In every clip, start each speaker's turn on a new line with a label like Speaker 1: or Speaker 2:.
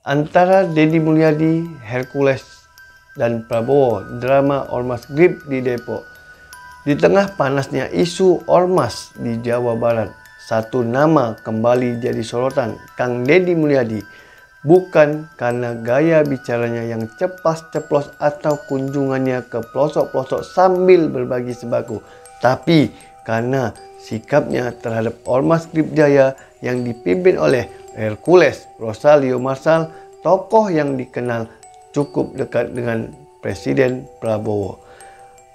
Speaker 1: Antara Deddy Mulyadi, Hercules, dan Prabowo, drama Ormas Grip di Depok. Di tengah panasnya isu Ormas di Jawa Barat, satu nama kembali jadi sorotan, Kang Deddy Mulyadi. Bukan karena gaya bicaranya yang ceplas-ceplos atau kunjungannya ke pelosok-pelosok sambil berbagi sembako, tapi karena sikapnya terhadap Ormas Grip Jaya yang dipimpin oleh Hercules Rosalio Marsal, tokoh yang dikenal cukup dekat dengan Presiden Prabowo.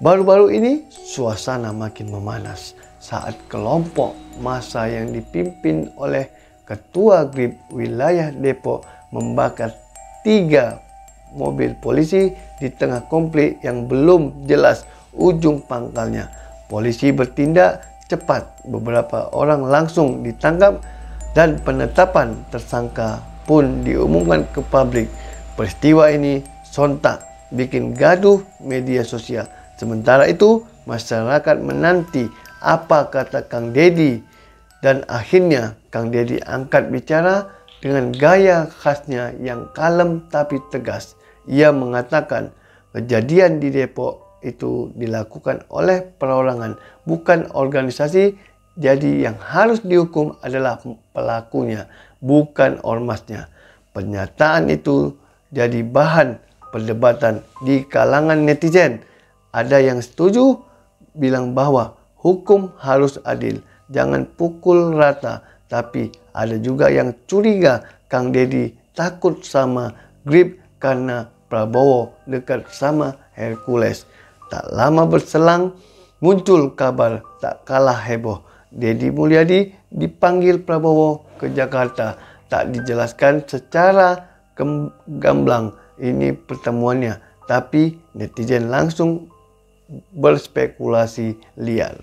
Speaker 1: Baru-baru ini suasana makin memanas saat kelompok massa yang dipimpin oleh Ketua Grip Wilayah Depok membakar 3 mobil polisi di tengah konflik yang belum jelas ujung pangkalnya. Polisi bertindak cepat, beberapa orang langsung ditangkap dan penetapan tersangka pun diumumkan ke publik. Peristiwa ini sontak bikin gaduh media sosial. Sementara itu, masyarakat menanti apa kata Kang Deddy, dan akhirnya Kang Deddy angkat bicara dengan gaya khasnya yang kalem tapi tegas. Ia mengatakan kejadian di Depok itu dilakukan oleh perorangan, bukan organisasi. Jadi yang harus dihukum adalah pelakunya, bukan ormasnya. Pernyataan itu jadi bahan perdebatan di kalangan netizen. Ada yang setuju bilang bahwa hukum harus adil, jangan pukul rata. Tapi ada juga yang curiga Kang Deddy takut sama Grip karena Prabowo dekat sama Hercules. Tak lama berselang muncul kabar tak kalah heboh. Deddy Mulyadi dipanggil Prabowo ke Jakarta. Tak dijelaskan secara gamblang ini pertemuannya, tapi netizen langsung berspekulasi liar.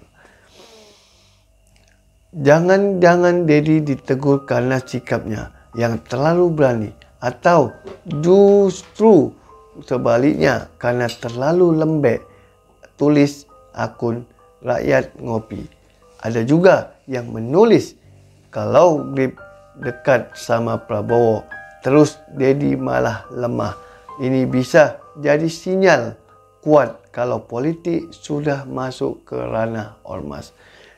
Speaker 1: Jangan-jangan Deddy ditegur karena sikapnya yang terlalu berani, atau justru sebaliknya karena terlalu lembek, tulis akun Rakyat Ngopi. Ada juga yang menulis kalau Grip dekat sama Prabowo, terus Deddy malah lemah. Ini bisa jadi sinyal kuat kalau politik sudah masuk ke ranah ormas.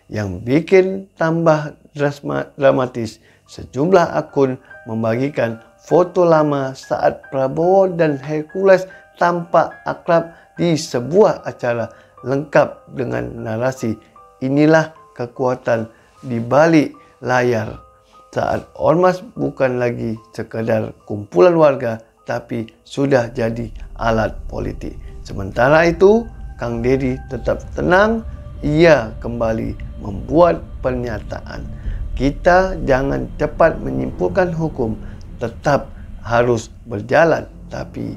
Speaker 1: Yang bikin tambah dramatis, sejumlah akun membagikan foto lama saat Prabowo dan Hercules tampak akrab di sebuah acara lengkap dengan narasi "Inilah kekuatan di balik layar", saat ormas bukan lagi sekadar kumpulan warga tapi sudah jadi alat politik. Sementara itu, Kang Deddy tetap tenang. Ia kembali membuat pernyataan, "Kita jangan cepat menyimpulkan hukum, tetap harus berjalan, tapi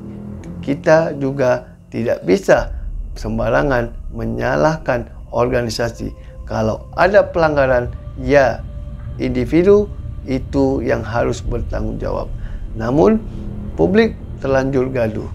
Speaker 1: kita juga tidak bisa sembarangan menyalahkan organisasi. Kalau ada pelanggaran, ya individu itu yang harus bertanggung jawab." Namun publik terlanjur gaduh.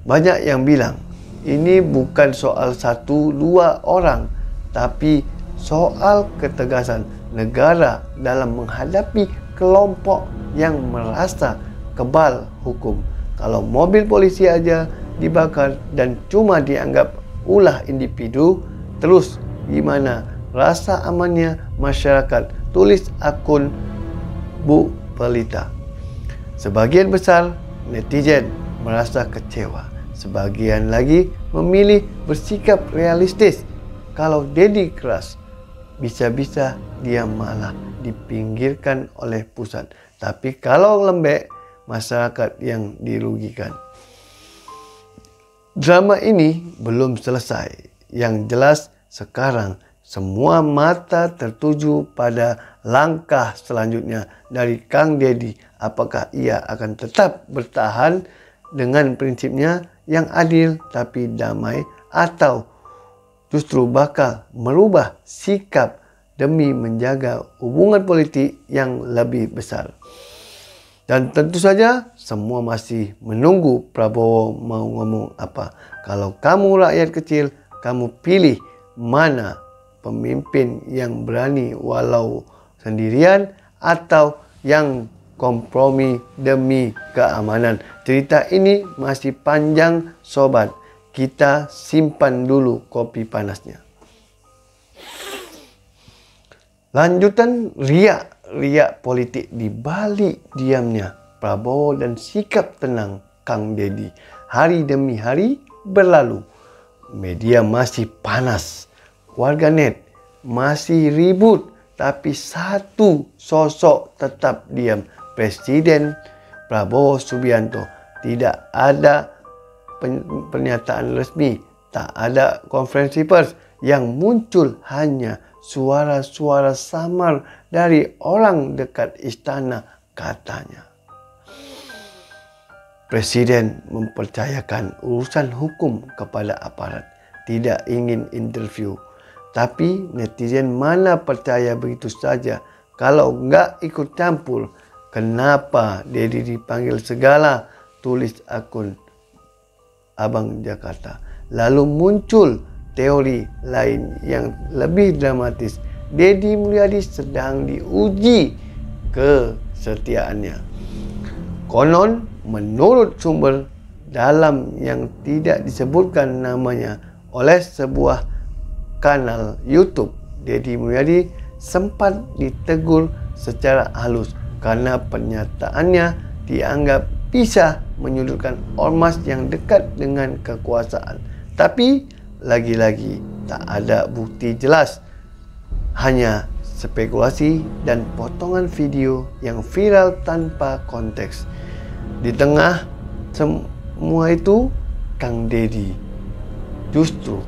Speaker 1: Banyak yang bilang ini bukan soal 1-2 orang, tapi soal ketegasan negara dalam menghadapi kelompok yang merasa kebal hukum. Kalau mobil polisi aja dibakar dan cuma dianggap ulah individu, terus gimana rasa amannya masyarakat? Tulis akun Bu Pelita. Sebagian besar netizen merasa kecewa. Sebagian lagi memilih bersikap realistis. Kalau Deddy keras, bisa-bisa dia malah dipinggirkan oleh pusat. Tapi kalau lembek, masyarakat yang dirugikan. Drama ini belum selesai. Yang jelas sekarang semua mata tertuju pada langkah selanjutnya dari Kang Deddy. Apakah ia akan tetap bertahan dengan prinsipnya yang adil tapi damai, atau justru bakal merubah sikap demi menjaga hubungan politik yang lebih besar. Dan tentu saja semua masih menunggu Prabowo mau ngomong apa. Kalau kamu rakyat kecil, kamu pilih mana pemimpin yang berani walau sendirian, atau yang kompromi demi keamanan. Cerita ini masih panjang sobat. Kita simpan dulu kopi panasnya. Lanjutan riak politik di balik diamnya Prabowo dan sikap tenang Kang Deddy. Hari demi hari berlalu. Media masih panas. Warganet masih ribut. Tapi satu sosok tetap diam. Presiden Prabowo Subianto. Tidak ada pernyataan resmi. Tak ada konferensi pers. Yang muncul hanya suara-suara samar dari orang dekat istana katanya. Presiden mempercayakan urusan hukum kepada aparat. Tidak ingin interview. Tapi netizen mana percaya begitu saja. Kalau enggak ikut campur, kenapa Deddy dipanggil segala? Tulis akun Abang Jakarta. Lalu muncul teori lain yang lebih dramatis. Deddy Mulyadi sedang diuji kesetiaannya. Konon menurut sumber dalam yang tidak disebutkan namanya oleh sebuah kanal YouTube, Deddy Mulyadi sempat ditegur secara halus karena pernyataannya dianggap bisa menyudutkan ormas yang dekat dengan kekuasaan. Tapi lagi-lagi tak ada bukti jelas, hanya spekulasi dan potongan video yang viral tanpa konteks. Di tengah semua itu, Kang Deddy justru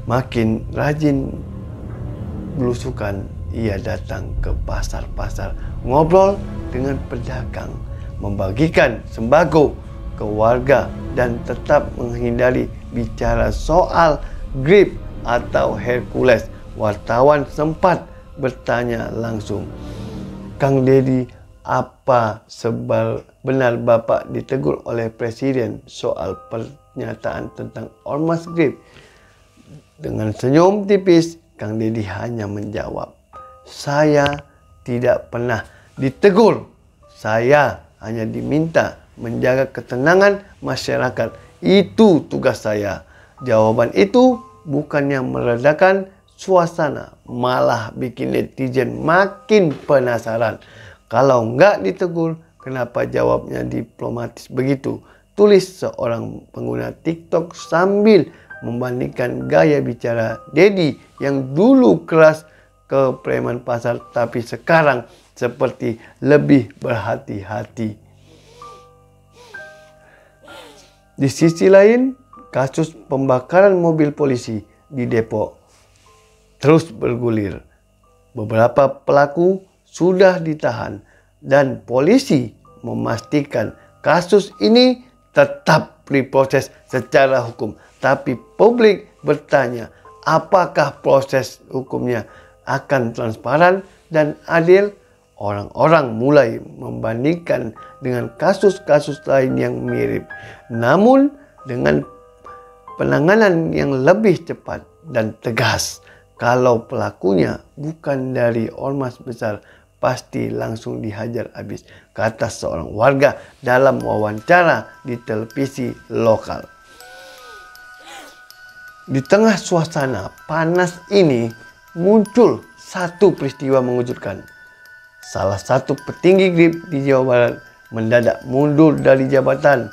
Speaker 1: makin rajin belusukan. Ia datang ke pasar-pasar, ngobrol dengan pedagang, membagikan sembako ke warga dan tetap menghindari bicara soal Grip atau Hercules. Wartawan sempat bertanya langsung, Kang Deddy, apa benar Bapak ditegur oleh Presiden soal pernyataan tentang Ormas Grip? Dengan senyum tipis, Kang Deddy hanya menjawab, saya tidak pernah ditegur. Saya hanya diminta menjaga ketenangan masyarakat. Itu tugas saya. Jawaban itu bukannya meredakan suasana, malah bikin netizen makin penasaran. Kalau nggak ditegur, kenapa jawabnya diplomatis begitu? Tulis seorang pengguna TikTok sambil membandingkan gaya bicara Deddy yang dulu keras ke preman pasar, tapi sekarang seperti lebih berhati-hati. Di sisi lain, kasus pembakaran mobil polisi di Depok terus bergulir. Beberapa pelaku sudah ditahan dan polisi memastikan kasus ini tetap diproses secara hukum. Tapi publik bertanya, apakah proses hukumnya akan transparan dan adil? Orang-orang mulai membandingkan dengan kasus-kasus lain yang mirip, namun dengan penanganan yang lebih cepat dan tegas. Kalau pelakunya bukan dari ormas besar, pasti langsung dihajar habis, kata seorang warga dalam wawancara di televisi lokal. Di tengah suasana panas ini muncul satu peristiwa mengejutkan. Salah satu petinggi Grip di Jawa Barat mendadak mundur dari jabatan.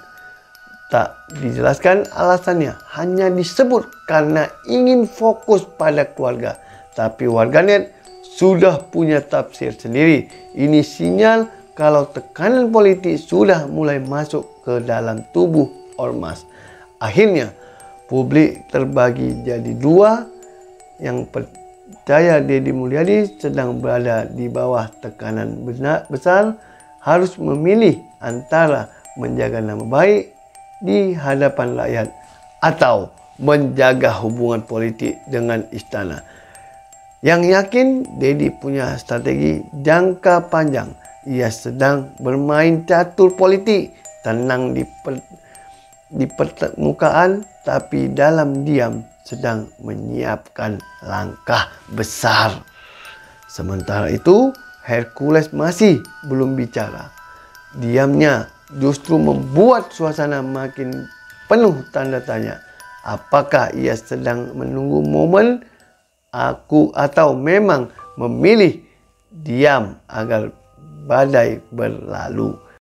Speaker 1: Tak dijelaskan alasannya, hanya disebut karena ingin fokus pada keluarga. Tapi warganet sudah punya tafsir sendiri. Ini sinyal kalau tekanan politik sudah mulai masuk ke dalam tubuh ormas. Akhirnya publik terbagi jadi dua, yang percaya Deddy Mulyadi sedang berada di bawah tekanan besar, harus memilih antara menjaga nama baik di hadapan rakyat atau menjaga hubungan politik dengan istana. Yang yakin Deddy punya strategi jangka panjang. Ia sedang bermain catur politik, tenang di permukaan, tapi dalam diam sedang menyiapkan langkah besar. Sementara itu, Hercules masih belum bicara. Diamnya justru membuat suasana makin penuh tanda tanya. Apakah ia sedang menunggu momen aku atau memang memilih diam agar badai berlalu?